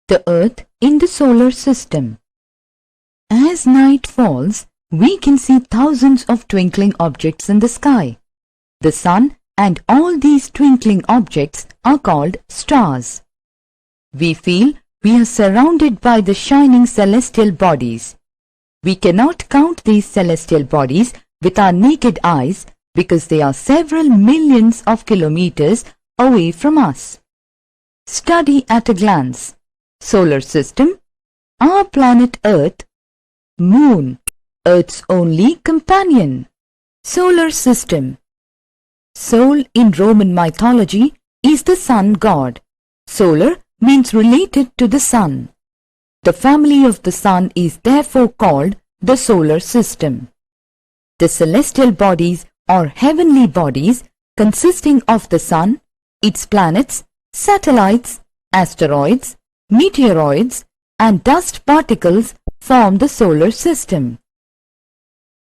The Earth in the solar system. As night falls, we can see thousands of twinkling objects in the sky. The sun and all these twinkling objects are called stars. We feel we are surrounded by the shining celestial bodies. We cannot count these celestial bodies with our naked eyes because they are several millions of kilometers away from us. Study at a glance. Solar system, our planet Earth, Moon, Earth's only companion. Solar system. Sol in Roman mythology is the sun god. Solar means related to the sun. The family of the sun is therefore called the solar system. The celestial bodies or heavenly bodies consisting of the sun, its planets, satellites, asteroids, meteoroids and dust particles form the solar system.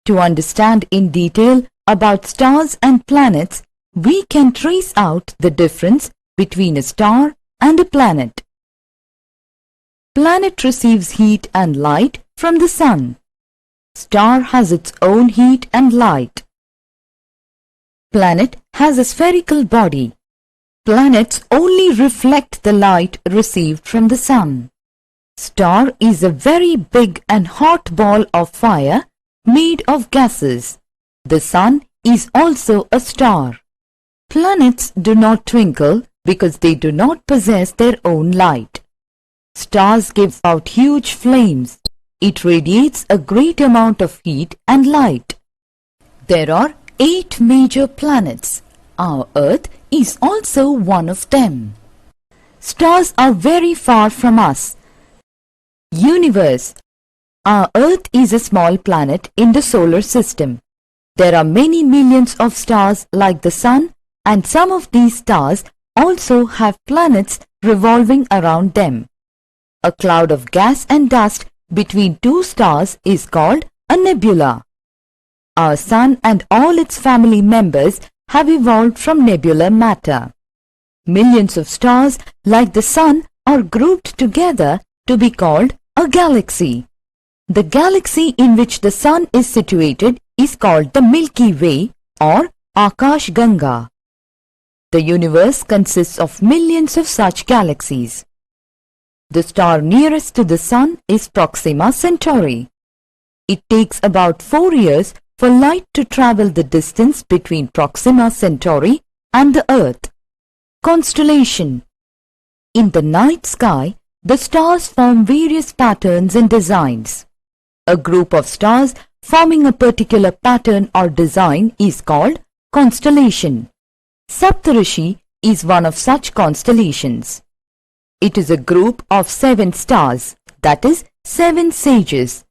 To understand in detail about stars and planets, we can trace out the difference between a star and a planet. Planet receives heat and light from the sun. Star has its own heat and light. Planet has a spherical body. Planets only reflect the light received from the sun. Star is a very big and hot ball of fire made of gases. The sun is also a star. Planets do not twinkle because they do not possess their own light. Stars give out huge flames. It radiates a great amount of heat and light. There are 8 major planets. Our Earth is also one of them. Stars are very far from us. Universe. Our Earth is a small planet in the solar system. There are many millions of stars like the sun, and some of these stars also have planets revolving around them. A cloud of gas and dust between 2 stars is called a nebula. Our sun and all its family members have evolved from nebular matter. Millions of stars like the sun are grouped together to be called a galaxy. The galaxy in which the sun is situated is called the Milky Way or Akash Ganga. The universe consists of millions of such galaxies. The star nearest to the sun is Proxima Centauri. It takes about 4 years for light to travel the distance between Proxima Centauri and the Earth. Constellation. In the night sky, the stars form various patterns and designs. A group of stars forming a particular pattern or design is called constellation. Saptarishi is one of such constellations. It is a group of 7 stars, that is 7 sages.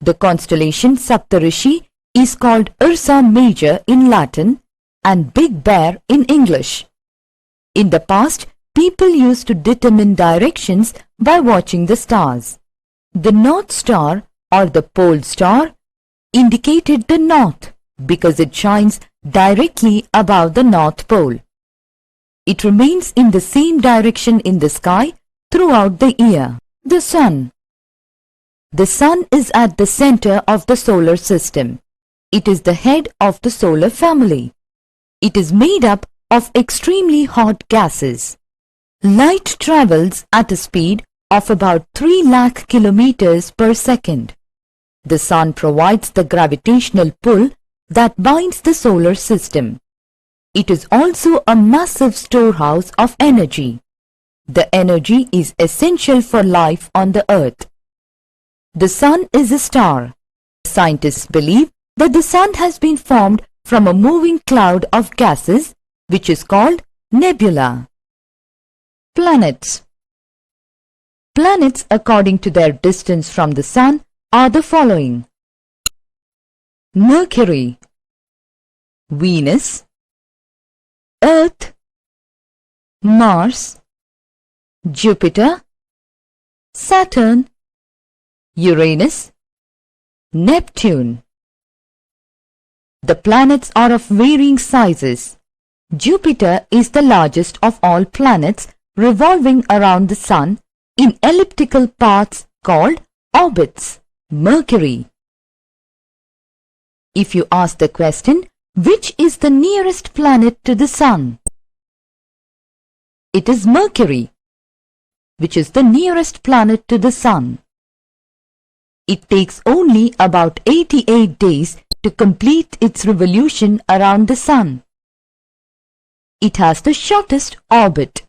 The constellation Saptarishi is called Ursa Major in Latin and Big Bear in English. In the past, people used to determine directions by watching the stars. The North Star or the Pole Star indicated the north because it shines directly above the North Pole. It remains in the same direction in the sky throughout the year. The Sun. The Sun is at the center of the solar system. It is the head of the solar family. It is made up of extremely hot gases. Light travels at a speed of about 3 lakh kilometers per second. The Sun provides the gravitational pull that binds the solar system. It is also a massive storehouse of energy. The energy is essential for life on the Earth. The Sun is a star. Scientists believe that the Sun has been formed from a moving cloud of gases, which is called nebula. Planets. Planets, according to their distance from the Sun, are the following: Mercury, Venus, Earth, Mars, Jupiter, Saturn, Uranus, Neptune. The planets are of varying sizes. Jupiter is the largest of all planets revolving around the Sun in elliptical paths called orbits. Mercury. If you ask the question, which is the nearest planet to the Sun? It is Mercury, which is the nearest planet to the Sun. It takes only about 88 days to complete its revolution around the Sun. It has the shortest orbit.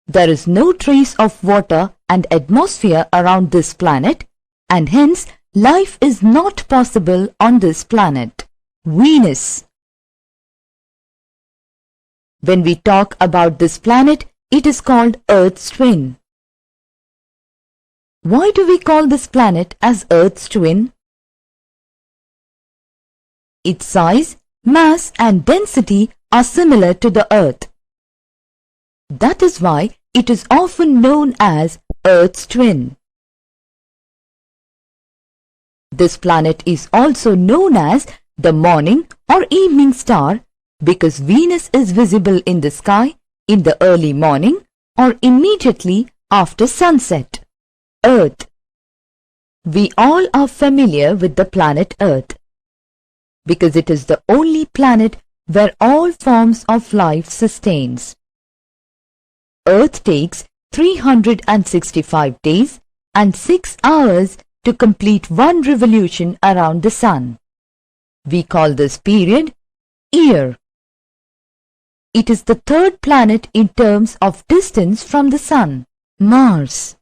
There is no trace of water and atmosphere around this planet, and hence life is not possible on this planet. Venus. When we talk about this planet, it is called Earth's twin. Why do we call this planet as Earth's twin? Its size, mass and density are similar to the Earth. That is why it is often known as Earth's twin. This planet is also known as the morning or evening star because Venus is visible in the sky in the early morning or immediately after sunset. Earth. We all are familiar with the planet Earth because it is the only planet where all forms of life sustains. Earth takes 365 days and 6 hours to complete one revolution around the Sun. We call this period year. It is the third planet in terms of distance from the Sun. Mars.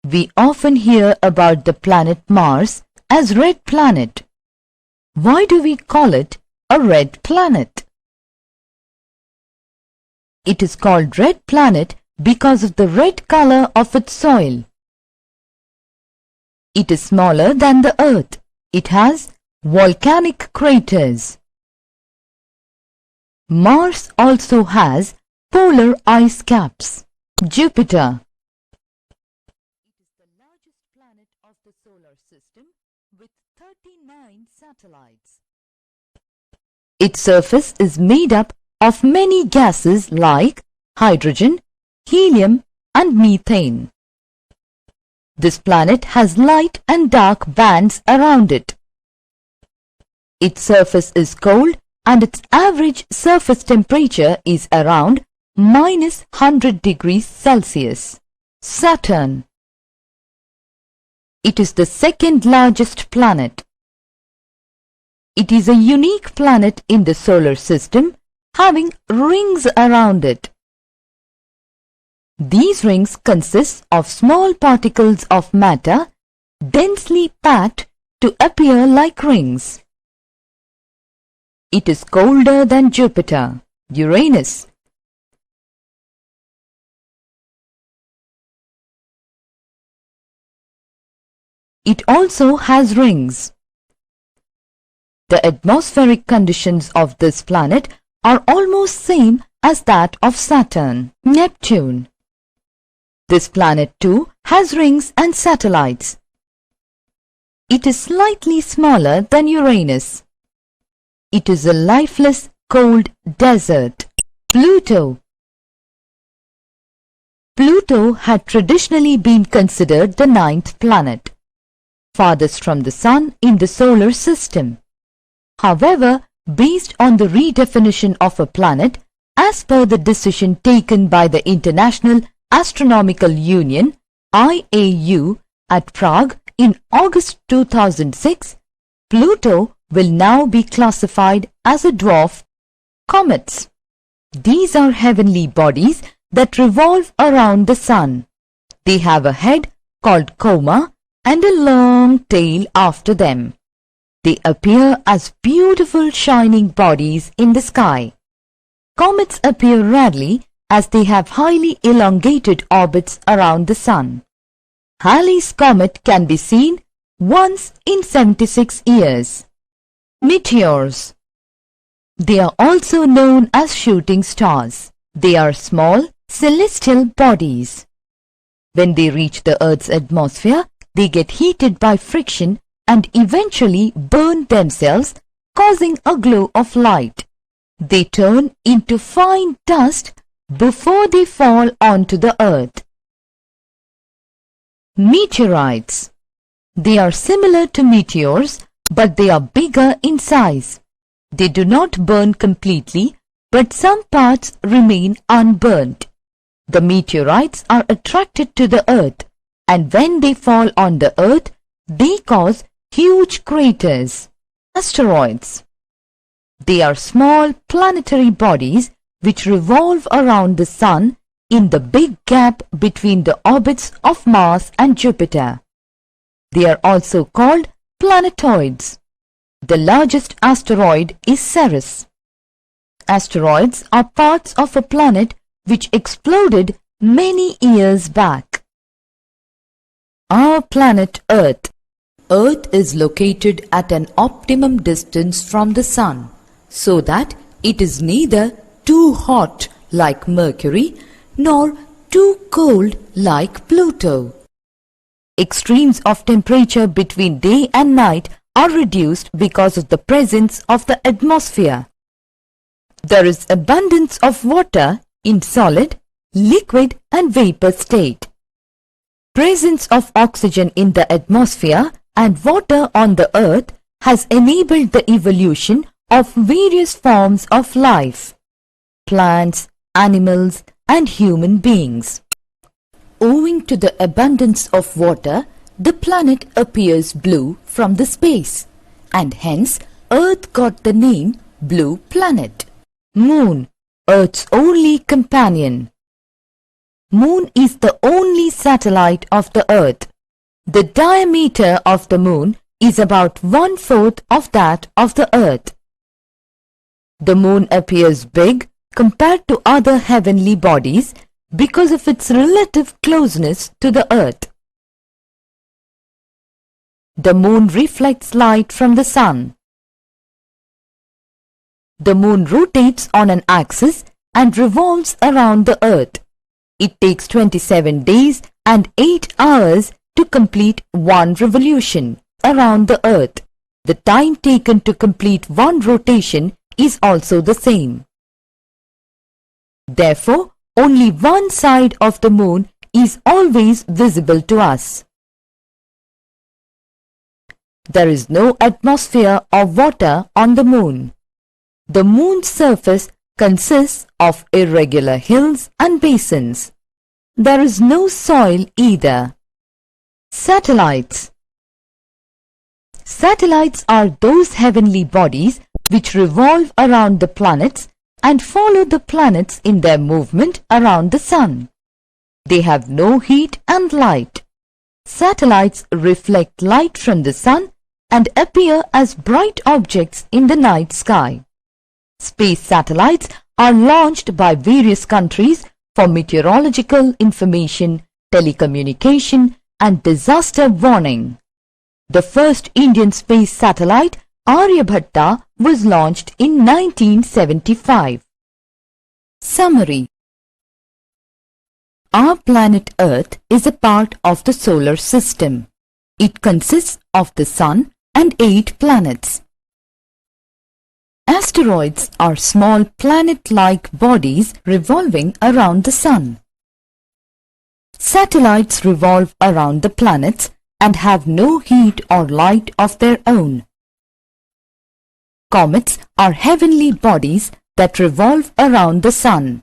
We often hear about the planet Mars as red planet. Why do we call it a red planet? It is called red planet because of the red color of its soil. It is smaller than the Earth. It has volcanic craters. Mars also has polar ice caps. Jupiter. It is the largest planet of the solar system with 39 satellites. Its surface is made up of many gases like hydrogen, helium and methane. This planet has light and dark bands around it. Its surface is cold and its average surface temperature is around -100 degrees Celsius. Saturn. It is the second largest planet. It is a unique planet in the solar system having rings around it. These rings consist of small particles of matter densely packed to appear like rings. It is colder than Jupiter. Uranus. It also has rings. The atmospheric conditions of this planet are almost same as that of Saturn. Neptune. This planet too has rings and satellites. It is slightly smaller than Uranus. It is a lifeless, cold desert. Pluto. Pluto had traditionally been considered the 9th planet, farthest from the Sun in the solar system. However, based on the redefinition of a planet, as per the decision taken by the International Astronomical Union (IAU) at Prague in August 2006, Pluto will now be classified as a dwarf. Comets. These are heavenly bodies that revolve around the Sun. They have a head called coma and a long tail after them. They appear as beautiful shining bodies in the sky. Comets appear rarely as they have highly elongated orbits around the Sun. Halley's Comet can be seen once in 76 years. Meteors. They are also known as shooting stars. They are small celestial bodies. When they reach the Earth's atmosphere, they get heated by friction and eventually burn themselves, causing a glow of light. They turn into fine dust before they fall onto the earth. Meteorites. They are similar to meteors, but they are bigger in size. They do not burn completely, but some parts remain unburnt. The meteorites are attracted to the earth, and when they fall on the earth, they cause huge craters. Asteroids. They are small planetary bodies which revolve around the Sun in the big gap between the orbits of Mars and Jupiter. They are also called planetoids. The largest asteroid is Ceres. Asteroids are parts of a planet which exploded many years back. Our planet Earth. Earth is located at an optimum distance from the Sun, so that it is neither too hot like Mercury nor too cold like Pluto. Extremes of temperature between day and night are reduced because of the presence of the atmosphere. There is abundance of water in solid, liquid and vapor state. Presence of oxygen in the atmosphere and water on the earth has enabled the evolution of various forms of life, plants, animals and human beings. Owing to the abundance of water, the planet appears blue from the space, and hence Earth got the name Blue Planet. Moon, Earth's only companion. Moon is the only satellite of the Earth. The diameter of the Moon is about 1/4 of that of the Earth. The Moon appears big compared to other heavenly bodies because of its relative closeness to the Earth. The Moon reflects light from the Sun. The Moon rotates on an axis and revolves around the Earth. It takes 27 days and 8 hours to complete one revolution around the Earth. The time taken to complete one rotation is also the same. Therefore, only one side of the Moon is always visible to us. There is no atmosphere or water on the Moon. The Moon's surface consists of irregular hills and basins. There is no soil either. Satellites. Satellites are those heavenly bodies which revolve around the planets and follow the planets in their movement around the Sun. They have no heat and light. Satellites reflect light from the Sun and appear as bright objects in the night sky. Space satellites are launched by various countries for meteorological information, telecommunication, and disaster warning. The first Indian space satellite, Aryabhatta, was launched in 1975. Summary. Our planet Earth is a part of the solar system. It consists of the Sun and 8 planets. Asteroids are small planet-like bodies revolving around the Sun. Satellites revolve around the planets and have no heat or light of their own. Comets are heavenly bodies that revolve around the Sun.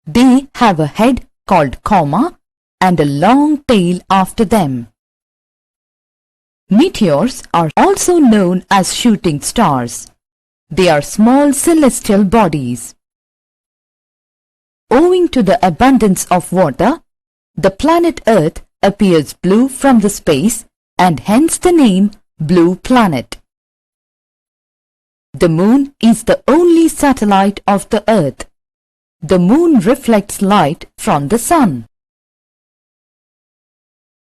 They have a head called coma and a long tail after them. Meteors are also known as shooting stars. They are small celestial bodies. Owing to the abundance of water, the planet Earth appears blue from the space and hence the name Blue Planet. The Moon is the only satellite of the Earth. The Moon reflects light from the Sun.